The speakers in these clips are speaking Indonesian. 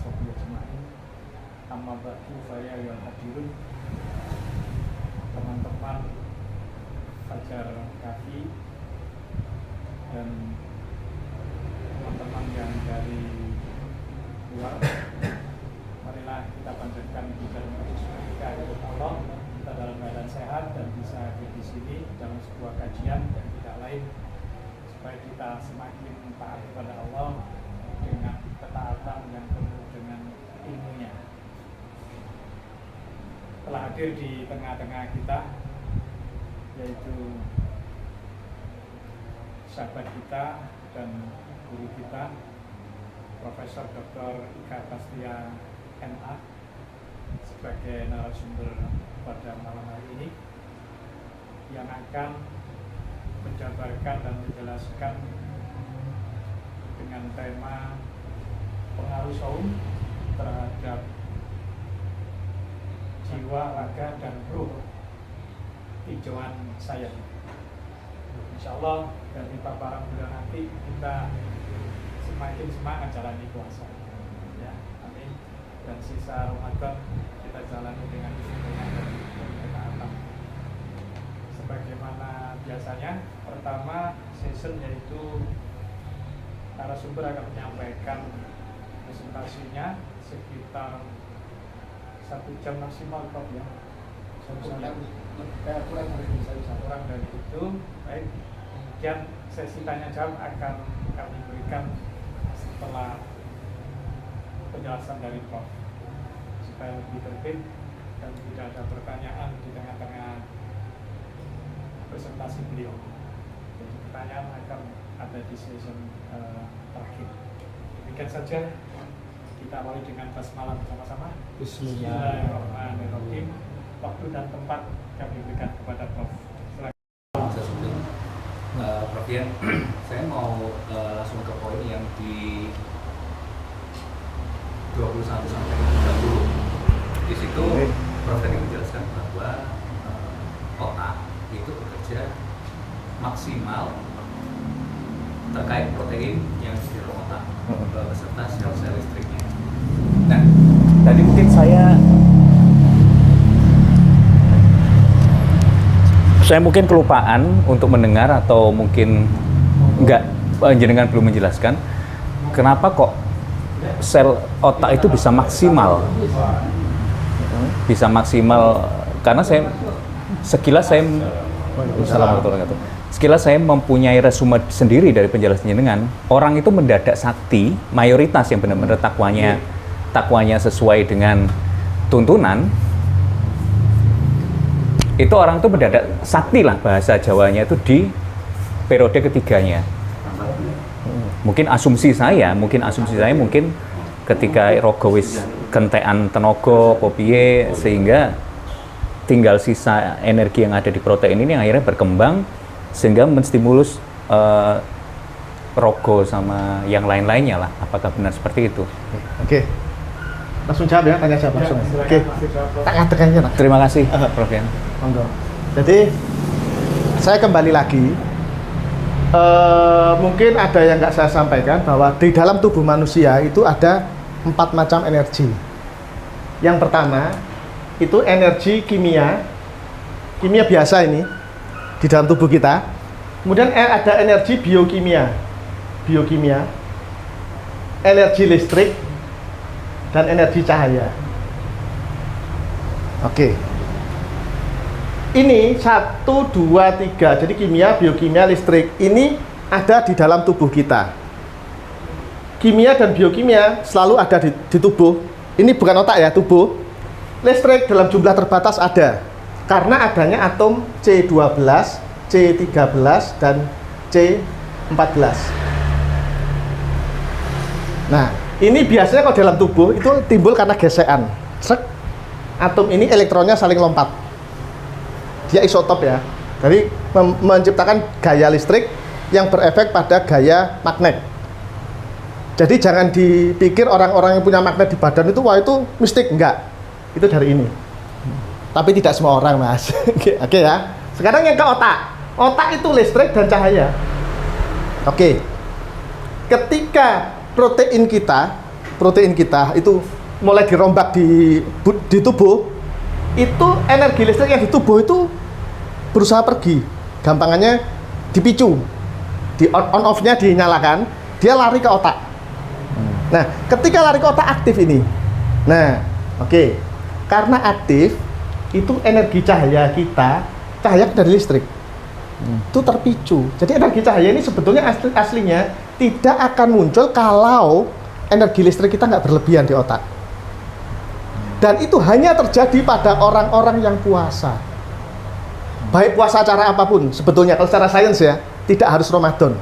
washabihi ajma'in. Amma ba'du fa ya ayyuhal hadirun, teman-teman Fajar Kafi dan teman-teman yang dari luar, marilah kita panjatkan puja dan puji kita kepada Allah, kita dalam keadaan sehat dan bisa hadir di sini dalam sebuah kajian dan tidak lain supaya kita semakin taat kepada Allah dengan ketaatan yang penuh dengan ilmunya. Telah hadir di tengah-tengah kita yaitu sahabat kita dan guru kita Profesor Dr. Ika Prastia MA sebagai narasumber pada malam hari ini yang akan menjabarkan dan menjelaskan dengan tema pengaruh saum terhadap jiwa, raga, dan ruh tinjauan saya. Insya Allah dari paparan beliau nanti kita semakin semangat jalani puasa, ya, amin. Dan sisa Ramadan kita jalani dengan kesulitan dan ketaatan. Sebagaimana biasanya, pertama session yaitu narasumber akan menyampaikan presentasinya sekitar 1 jam maksimal, Prof, ya. Kurang dari itu. Baik, kemudian sesi tanya jawab akan kami berikan setelah penjelasan dari Prof, supaya lebih tertib dan tidak ada pertanyaan di tengah-tengah presentasi beliau. Jadi pertanyaan akan ada di session terakhir. Demikian saja, kita awali dengan basmalah bersama-sama. Bismillahirrahmanirrahim. Waktu dan tempat kami berikan kepada Prof. Prof Yan, saya mau langsung ke poin yang di 21 sampai 30. Di situ Prof tadi menjelaskan bahwa otak itu bekerja maksimal terkait protein yang di dalam otak beserta sel-sel listriknya. Nah, tadi mungkin saya mungkin kelupaan untuk mendengar atau mungkin enggak, jenengan belum menjelaskan kenapa kok sel otak itu bisa maksimal karena sekilas saya mempunyai resume sendiri dari penjelasan jenengan. Orang itu mendadak sakti, mayoritas yang benar-benar takwanya sesuai dengan tuntunan, itu orang itu mendadak sakti lah, bahasa Jawanya itu di periode ketiganya. Mungkin asumsi saya mungkin ketika rogowis kentean tenaga popiye sehingga tinggal sisa energi yang ada di protein ini yang akhirnya berkembang sehingga menstimulus rogo sama yang lain-lainnya lah. Apakah benar seperti itu? Oke. Langsung jawab ya, tanya jawab langsung. Oke. Tak ngatekannya lah. Terima kasih, Prof Yan. Monggo. Jadi saya kembali lagi. Mungkin ada yang nggak saya sampaikan bahwa di dalam tubuh manusia itu ada 4 macam energi. Yang pertama itu energi kimia biasa ini di dalam tubuh kita. Kemudian ada energi biokimia, energi listrik, dan energi cahaya. Oke. Ini 1, 2, 3. Jadi kimia, biokimia, listrik ini ada di dalam tubuh kita. Kimia dan biokimia selalu ada di tubuh. Ini bukan otak ya, tubuh. Listrik dalam jumlah terbatas ada. Karena adanya atom C12, C13, dan C14. Nah, ini biasanya kalau dalam tubuh itu timbul karena gesekan. Atom ini elektronnya saling lompat. Dia isotop ya. Jadi menciptakan gaya listrik yang berefek pada gaya magnet. Jadi jangan dipikir orang-orang yang punya magnet di badan itu, wah itu mistik. Enggak. Itu dari ini. Tapi tidak semua orang, Mas. Oke ya. Sekarang yang ke otak. Otak itu listrik dan cahaya. Oke. Ketika protein kita protein kita itu mulai dirombak di tubuh, itu energi listrik yang di tubuh itu berusaha pergi. Gampangannya dipicu, di on off-nya dinyalakan, dia lari ke otak. Nah, ketika lari ke otak aktif ini, nah, oke, karena aktif itu energi cahaya kita, cahaya dari listrik itu terpicu. Jadi energi cahaya ini sebetulnya aslinya tidak akan muncul kalau energi listrik kita nggak berlebihan di otak. Dan itu hanya terjadi pada orang-orang yang puasa. Baik puasa cara apapun, sebetulnya kalau secara sains ya, tidak harus Ramadan.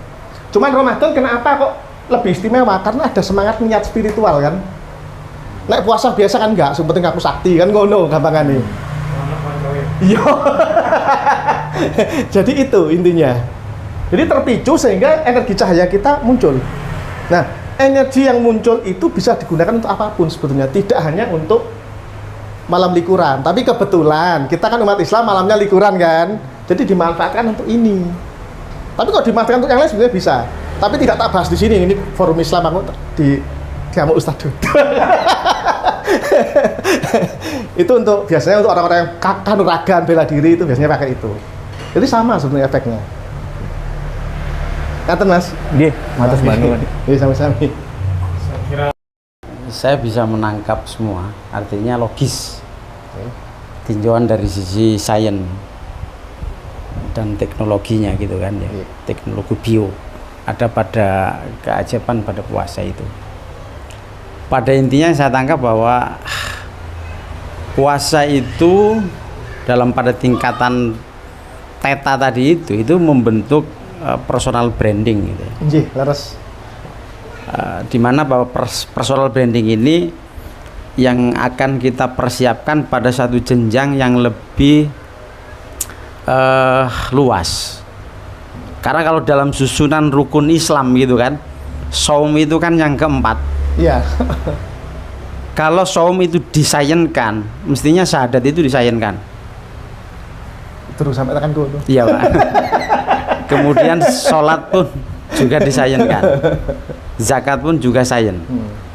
Cuman Ramadan kenapa kok lebih istimewa? Karena ada semangat niat spiritual kan. Nek puasa biasa kan enggak, sebetulnya aku sakti kan ngono gampangane. Iya. Jadi itu intinya. Jadi terpicu sehingga energi cahaya kita muncul. Nah, energi yang muncul itu bisa digunakan untuk apapun sebetulnya, tidak hanya untuk malam likuran. Tapi kebetulan kita kan umat Islam malamnya likuran kan, jadi dimanfaatkan untuk ini. Tapi kalau dimanfaatkan untuk yang lain sebenarnya bisa. Tapi tidak tak bahas di sini. Ini forum Islam, aku di sama Ustadz Dud. Itu untuk biasanya untuk orang-orang yang kanuragan bela diri itu biasanya pakai itu. Jadi sama sebenarnya efeknya. Kata Mas. Nggih, matur nuwun. Iya sami-sami. Saya kira Saya bisa menangkap semua, artinya logis. Tinjauan dari sisi sains dan teknologinya gitu kan ya. Teknologi bio ada pada keajaiban pada puasa itu. Pada intinya saya tangkap bahwa puasa itu pada tingkatan teta tadi itu membentuk personal branding gitu. Nggih, leres. Di mana bahwa personal branding ini yang akan kita persiapkan pada satu jenjang yang lebih luas. Karena kalau dalam susunan rukun Islam gitu kan, saum itu kan yang keempat. Iya. Kalau saum itu disayenkan, mestinya syahadat itu disayenkan. Terus sampai tekan dulu. Iya Pak. Kemudian sholat pun juga disayenkan, zakat pun juga sayen,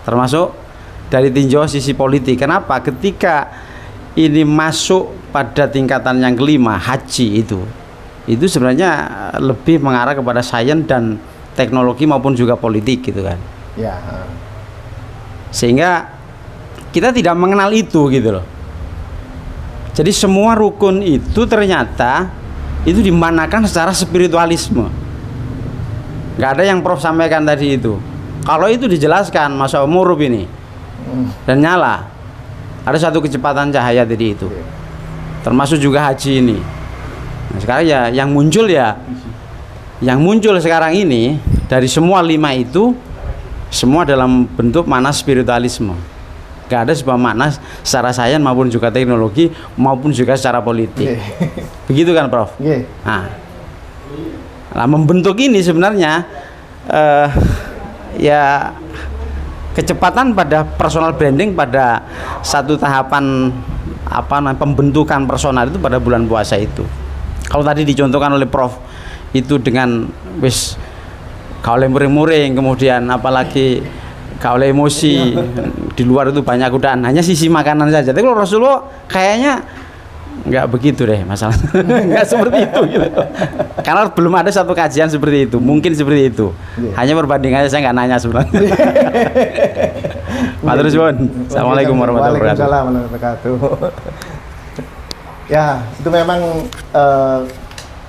termasuk dari tinjau sisi politik. Kenapa? Ketika ini masuk pada tingkatan yang kelima, haji itu sebenarnya lebih mengarah kepada sains dan teknologi maupun juga politik gitu kan. Ya. Sehingga kita tidak mengenal itu gitu loh. Jadi semua rukun itu ternyata itu dimanakan secara spiritualisme. Nggak ada yang Prof sampaikan tadi itu. Kalau itu dijelaskan masa murub ini dan nyala, ada satu kecepatan cahaya tadi itu, termasuk juga haji ini. Nah, sekarang ya yang muncul sekarang ini dari semua 5 itu semua dalam bentuk makna spiritualisme. Nggak ada sebuah makna secara sains maupun juga teknologi maupun juga secara politik. Begitu kan Prof? Nah, membentuk ini sebenarnya ya kecepatan pada personal branding pada satu tahapan pembentukan personal itu pada bulan puasa itu. Kalau tadi dicontohkan oleh Prof itu dengan wis kaule muring-muring, kemudian apalagi kaule emosi, di luar itu banyak godaan, hanya sisi makanan saja. Tapi kalau Rasulullah kayaknya nggak begitu deh masalah. Nggak seperti itu gitu. Karena belum ada satu kajian seperti itu, mungkin seperti itu. Hanya perbandingannya saya nggak nanya sebenarnya. Matur suwun. Assalamualaikum warahmatullahi wabarakatuh. Waalaikumsalam warahmatullahi wabarakatuh. Ya, itu memang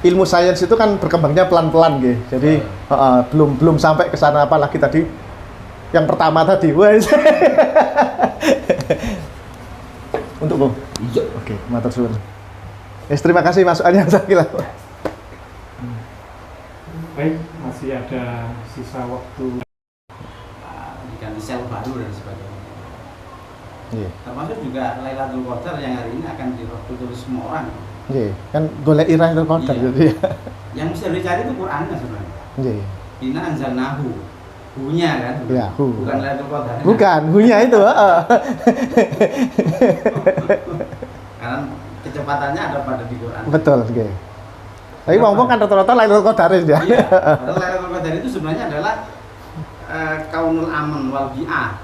ilmu sains itu kan berkembangnya pelan-pelan gitu. Jadi belum sampai ke sana, apalagi tadi yang pertama tadi. Wah. Untuk Bu. Iya. Oke, matur suwun. Terima kasih masukannya Sakila. baik, masih ada sisa waktu. Diganti sel baru dan sebagainya. Iya. Termasuk juga Lailatul Qadar yang hari ini akan ditulis semua orang. Iya, kan golek Lailatul Qadar Iya. gitu ya. Yang mesti dicari itu Qurannya sebenarnya. Iya. Inna anzalnahu. Hunya kan? Iya, hu. Bukan Lailatul Qadar. Bukan, hunya itu, Karena kecepatannya ada pada di Quran. Betul, oke. Tapi ngomong kan rata-rata Lailatul Qadar ya. Iya. Padahal Lailatul Qadar itu sebenarnya adalah kaunul aman wal bi'ah,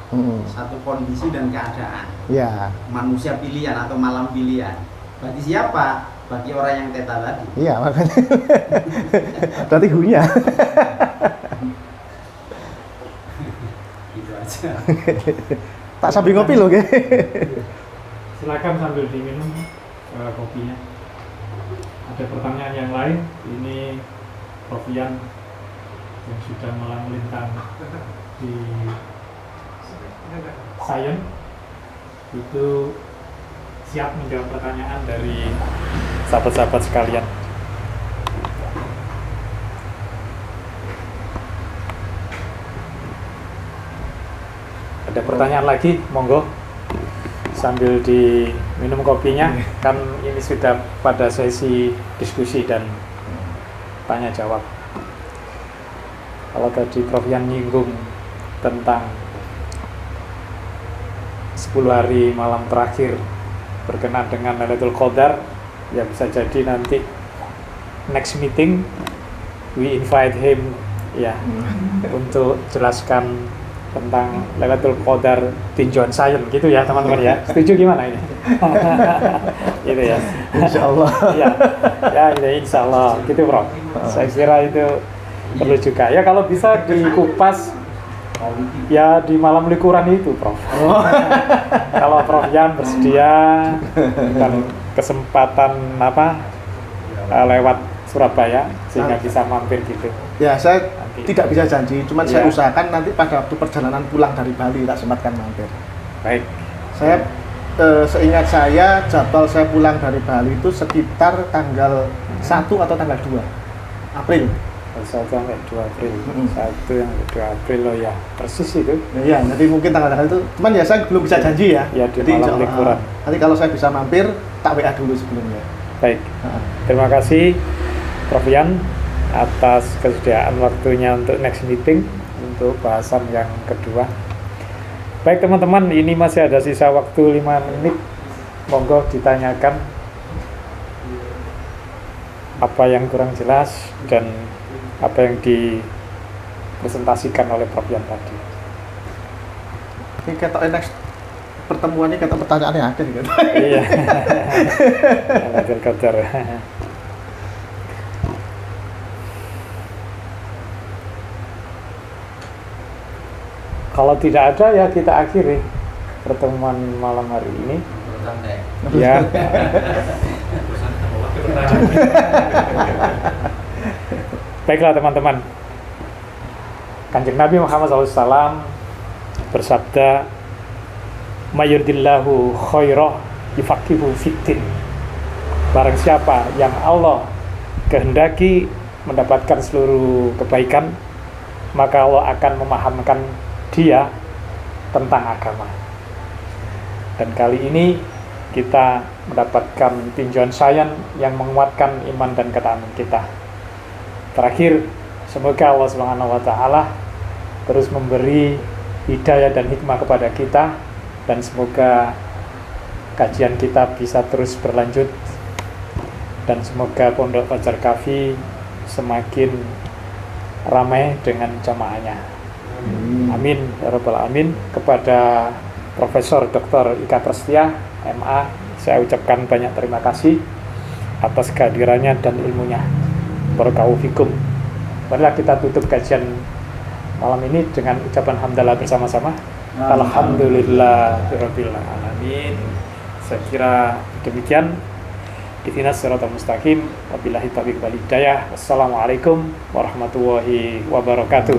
satu kondisi dan keadaan. Ya. Manusia pilihan atau malam pilihan. Bagi siapa? Bagi orang yang teta tadi. Iya, makanya. Berarti hunya. Gitu aja. Tak sambil ngopi loh, Ge. Silakan sambil diminum kopinya. Ada pertanyaan yang lain? Ini Prof Yan yang sudah malang melintang di Sains itu siap menjawab pertanyaan dari sahabat-sahabat sekalian. Ada pertanyaan lagi? Monggo sambil diminum kopinya, kan ini sudah pada sesi diskusi dan tanya jawab. Kalau tadi Prof Yan nyinggung tentang 10 hari malam terakhir berkenaan dengan Lailatul Qadar, ya bisa jadi nanti next meeting we invite him ya untuk jelaskan tentang Lailatul Qadar tinjauan sains gitu ya teman-teman ya. Setuju gimana ini? Gitu ya. Insyaallah. Ya, ya insyaallah gitu Prof. Saya kira itu perlu juga. Ya kalau bisa dikupas ya di malam liburan itu Prof. Kalau Prof Yan bersedia dan kesempatan lewat Surabaya sehingga bisa mampir gitu. Ya, saya tidak bisa janji, cuman saya Ya. usahakan nanti pada waktu perjalanan pulang dari Bali tak sempatkan mampir. Baik. Saya seingat saya jadwal saya pulang dari Bali itu sekitar tanggal 1 atau tanggal 2 April. 1 sampai 2 April. 1 yang 2 April loh ya. Persis itu. Iya, jadi mungkin tanggal-tanggal itu. Cuman ya saya belum bisa janji ya. Ya, di Jadi malam insya Allah, liburan. nanti kalau saya bisa mampir, tak WA dulu sebelumnya. Baik. Terima kasih Prof Yan atas kesediaan waktunya untuk next meeting untuk bahasan yang kedua. Baik teman-teman, ini masih ada sisa waktu 5 menit. Monggo ditanyakan apa yang kurang jelas dan apa yang dipresentasikan oleh Prof Yan tadi. Ini ketok next pertemuannya ketok pertanyaannya akhir gitu. Iya. Lailatul Qadar. Kalau tidak ada ya kita akhiri pertemuan malam hari ini. Ya. Baiklah teman-teman. Kanjeng Nabi Muhammad SAW bersabda, "Mayurdillahu khairah yufaqihu fiddin." Barang siapa yang Allah kehendaki mendapatkan seluruh kebaikan, maka Allah akan memahamkan dia tentang agama. Dan kali ini kita mendapatkan tinjauan sains yang menguatkan iman dan ketaatan kita. Terakhir, semoga Allah Subhanahu wa taala terus memberi hidayah dan hikmah kepada kita, dan semoga kajian kita bisa terus berlanjut, dan semoga Pondok Fajar Kahfi semakin ramai dengan jamaahnya. Amin ya rabbal alamin. Kepada Profesor Dr. Ika Prestia, MA, saya ucapkan banyak terima kasih atas kehadirannya dan ilmunya. Barakallahu fikum. Marilah kita tutup kajian malam ini dengan ucapan hamdalah bersama-sama. Alhamdulillahirabbil alamin. Saya kira demikian. Ihdinas siratal mustaqim. Wabillahi taufiq wal hidayah. Wassalamualaikum warahmatullahi wabarakatuh.